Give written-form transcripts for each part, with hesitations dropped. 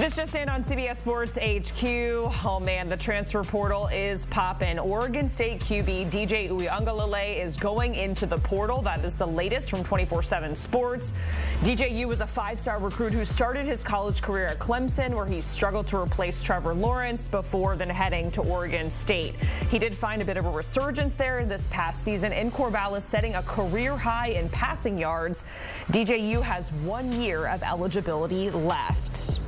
This just in on CBS Sports HQ. Oh man, the transfer portal is popping. Oregon State QB DJ Uiagalelei is going into the portal. That is the latest from 24/7 Sports. DJU was a five-star recruit who started his college career at Clemson, where he struggled to replace Trevor Lawrence before then heading to Oregon State. He did find a bit of a resurgence there this past season in Corvallis, setting a career high in passing yards. DJU has 1 year of eligibility left.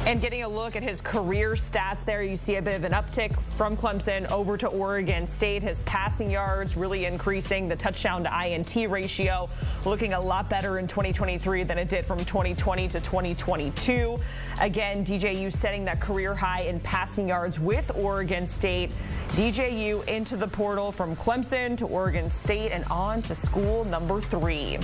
And getting a look at his career stats there, you see a bit of an uptick from Clemson over to Oregon State. His passing yards really increasing, the touchdown to INT ratio looking a lot better in 2023 than it did from 2020 to 2022. Again, DJU setting that career high in passing yards with Oregon State. DJU into the portal from Clemson to Oregon State and on to school number 3.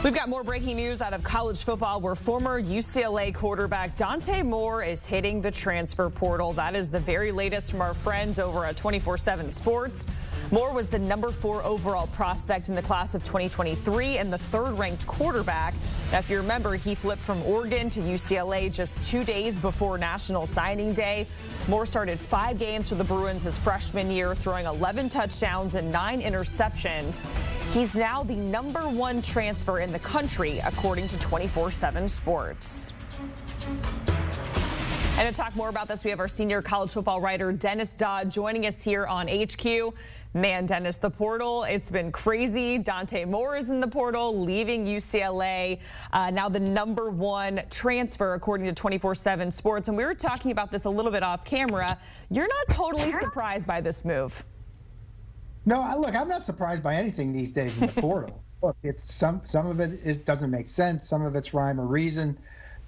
We've got more breaking news out of college football where former UCLA quarterback Dante Moore is hitting the transfer portal. That is the very latest from our friends over at 24/7 Sports. Moore was the number 4 overall prospect in the class of 2023 and the 3rd ranked quarterback. Now, if you remember, he flipped from Oregon to UCLA just 2 days before National Signing Day. Moore started 5 games for the Bruins his freshman year, throwing 11 touchdowns and 9 interceptions. He's now the number 1 transfer in the country, according to 24/7 Sports. And to talk more about this, we have our senior college football writer, Dennis Dodd, joining us here on HQ. Man, Dennis, the portal, it's been crazy. Dante Moore is in the portal, leaving UCLA, now the number 1 transfer, according to 24/7 Sports. And we were talking about this a little bit off camera. You're not totally surprised by this move. No, look, I'm not surprised by anything these days in the portal. Look, it's some of it doesn't make sense. Some of it's rhyme or reason.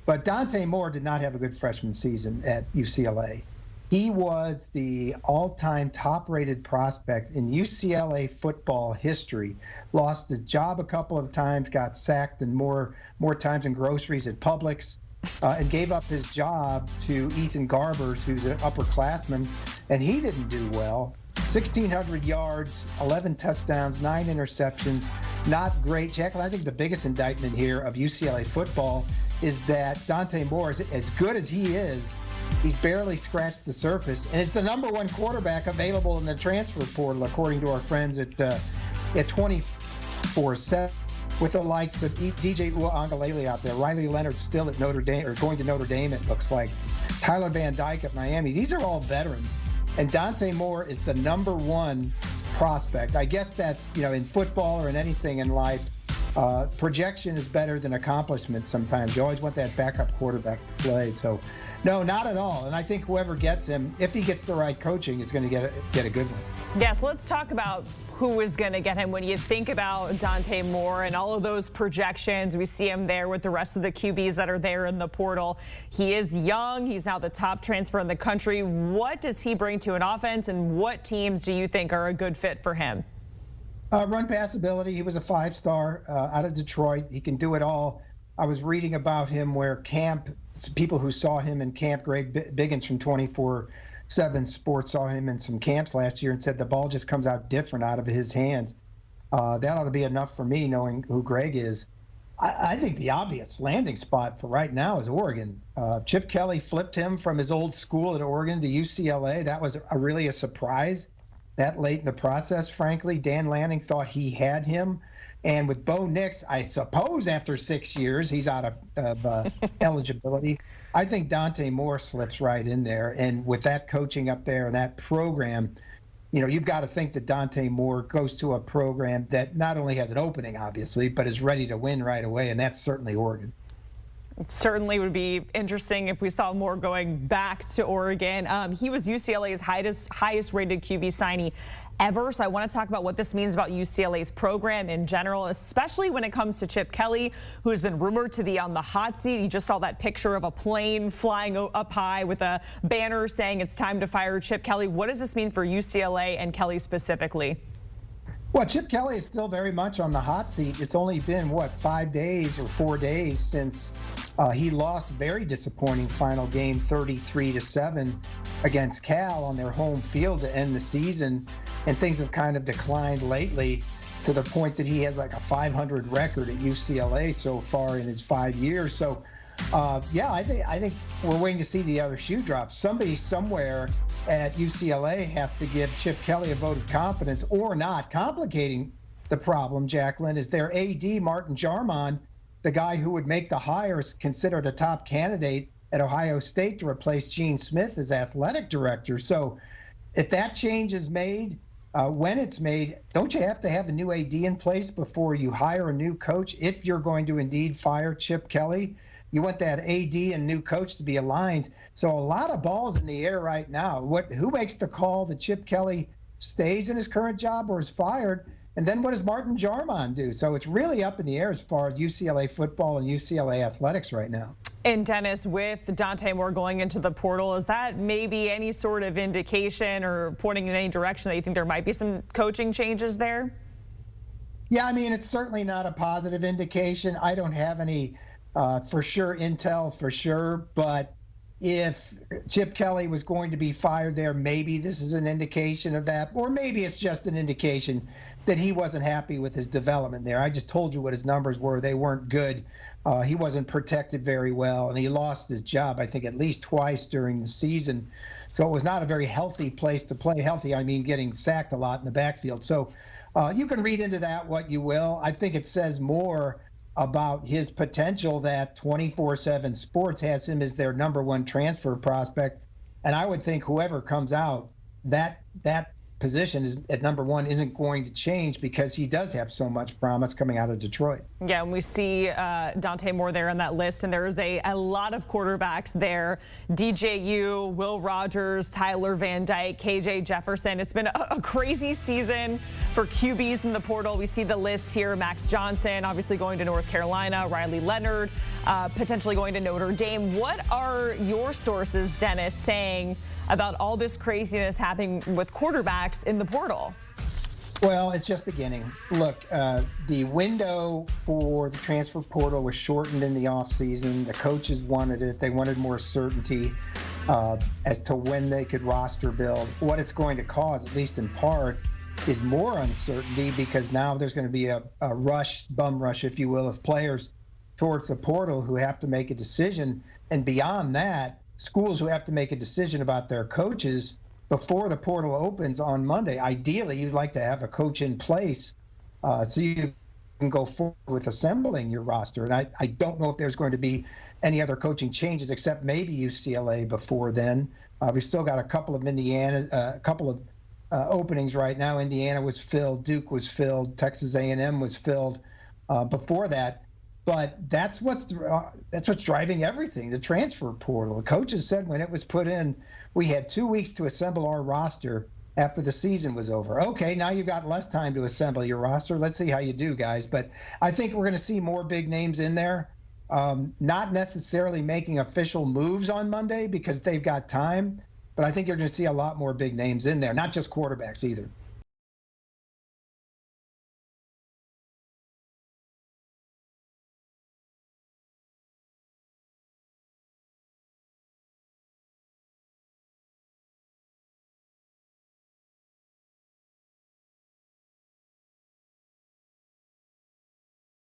But Dante Moore did not have a good freshman season at UCLA. He was the all-time top-rated prospect in UCLA football history. Lost his job a couple of times, got sacked and more times in groceries at Publix, and gave up his job to Ethan Garbers, who's an upperclassman, and he didn't do well. 1,600 yards, 11 touchdowns, 9 interceptions. Not great. Jacqueline, I think the biggest indictment here of UCLA football is that Dante Moore, as good as he is, he's barely scratched the surface. And it's the number 1 quarterback available in the transfer portal, according to our friends at 24/7, with the likes of DJ Uiagalelei out there. Riley Leonard still at Notre Dame, or going to Notre Dame, it looks like. Tyler Van Dyke at Miami. These are all veterans. And Dante Moore is the number 1 prospect. I guess that's, in football or in anything in life, projection is better than accomplishment sometimes. You always want that backup quarterback to play. So, no, not at all. And I think whoever gets him, if he gets the right coaching, is going to get a good one. Yes, let's talk about who is going to get him. When you think about Dante Moore and all of those projections, we see him there with the rest of the QBs that are there in the portal. He is young. He's now the top transfer in the country. What does he bring to an offense, and what teams do you think are a good fit for him? Run pass ability. He was a 5-star out of Detroit. He can do it all. I was reading about him where people who saw him in camp, Greg Biggins from 24/7 Sports saw him in some camps last year and said the ball just comes out different out of his hands. That ought to be enough for me, knowing who Greg is. I think the obvious landing spot for right now is Oregon. Chip Kelly flipped him from his old school at Oregon to UCLA. That was really a surprise that late in the process, frankly. Dan Lanning thought he had him. And with Bo Nix, I suppose after 6 years, he's out of eligibility. I think Dante Moore slips right in there. And with that coaching up there and that program, you've got to think that Dante Moore goes to a program that not only has an opening, obviously, but is ready to win right away. And that's certainly Oregon. It certainly would be interesting if we saw Moore going back to Oregon. He was UCLA's highest rated QB signee ever. So I want to talk about what this means about UCLA's program in general, especially when it comes to Chip Kelly, who has been rumored to be on the hot seat. You just saw that picture of a plane flying up high with a banner saying it's time to fire Chip Kelly. What does this mean for UCLA and Kelly specifically? Well, Chip Kelly is still very much on the hot seat. It's only been, 5 days or 4 days since he lost a very disappointing final game, 33-7 against Cal on their home field to end the season, and things have kind of declined lately. to the point that he has like a 500 record at UCLA so far in his 5 years. So, yeah, I think we're waiting to see the other shoe drop. Somebody somewhere at UCLA has to give Chip Kelly a vote of confidence, or not. Complicating the problem, Jacqueline, is their AD, Martin Jarmon, the guy who would make the hire, is considered a top candidate at Ohio State to replace Gene Smith as athletic director. So if that change is made, when it's made, don't you have to have a new AD in place before you hire a new coach if you're going to indeed fire Chip Kelly? You want that AD and new coach to be aligned. So a lot of balls in the air right now. Who makes the call that Chip Kelly stays in his current job or is fired? And then what does Martin Jarmon do? So it's really up in the air as far as UCLA football and UCLA athletics right now. And Dennis, with Dante Moore going into the portal, is that maybe any sort of indication or pointing in any direction that you think there might be some coaching changes there? Yeah, I mean, it's certainly not a positive indication. I don't have any for sure intel for sure, but if Chip Kelly was going to be fired there, maybe this is an indication of that, or maybe it's just an indication that he wasn't happy with his development there. I just told you what his numbers were. They weren't good. He wasn't protected very well, and he lost his job, I think, at least twice during the season. So it was not a very healthy place to play. Healthy, I mean getting sacked a lot in the backfield. So you can read into that what you will. I think it says more about his potential that 24/7 Sports has him as their #1 transfer prospect. And I would think whoever comes out, that position is at #1 isn't going to change because he does have so much promise coming out of Detroit. Yeah, and we see Dante Moore there on that list, and there's a lot of quarterbacks there. DJU, Will Rogers, Tyler Van Dyke, KJ Jefferson. It's been a crazy season for QBs in the portal. We see the list here. Max Johnson, obviously going to North Carolina. Riley Leonard, potentially going to Notre Dame. What are your sources, Dennis, saying about all this craziness happening with quarterbacks in the portal? Well, it's just beginning. Look, the window for the transfer portal was shortened in the offseason. The coaches wanted it. They wanted more certainty as to when they could roster build. What it's going to cause, at least in part, is more uncertainty because now there's going to be a bum rush, if you will, of players towards the portal who have to make a decision. And beyond that, schools who have to make a decision about their coaches before the portal opens on Monday. Ideally, you'd like to have a coach in place so you can go forward with assembling your roster. And I don't know if there's going to be any other coaching changes except maybe UCLA before then. We've still got a couple of openings right now. Indiana was filled, Duke was filled, Texas A&M was filled before that. But that's what's driving everything, the transfer portal. The coaches said when it was put in, we had 2 weeks to assemble our roster after the season was over. Okay, now you've got less time to assemble your roster. Let's see how you do, guys. But I think we're going to see more big names in there, not necessarily making official moves on Monday because they've got time. But I think you're going to see a lot more big names in there, not just quarterbacks either.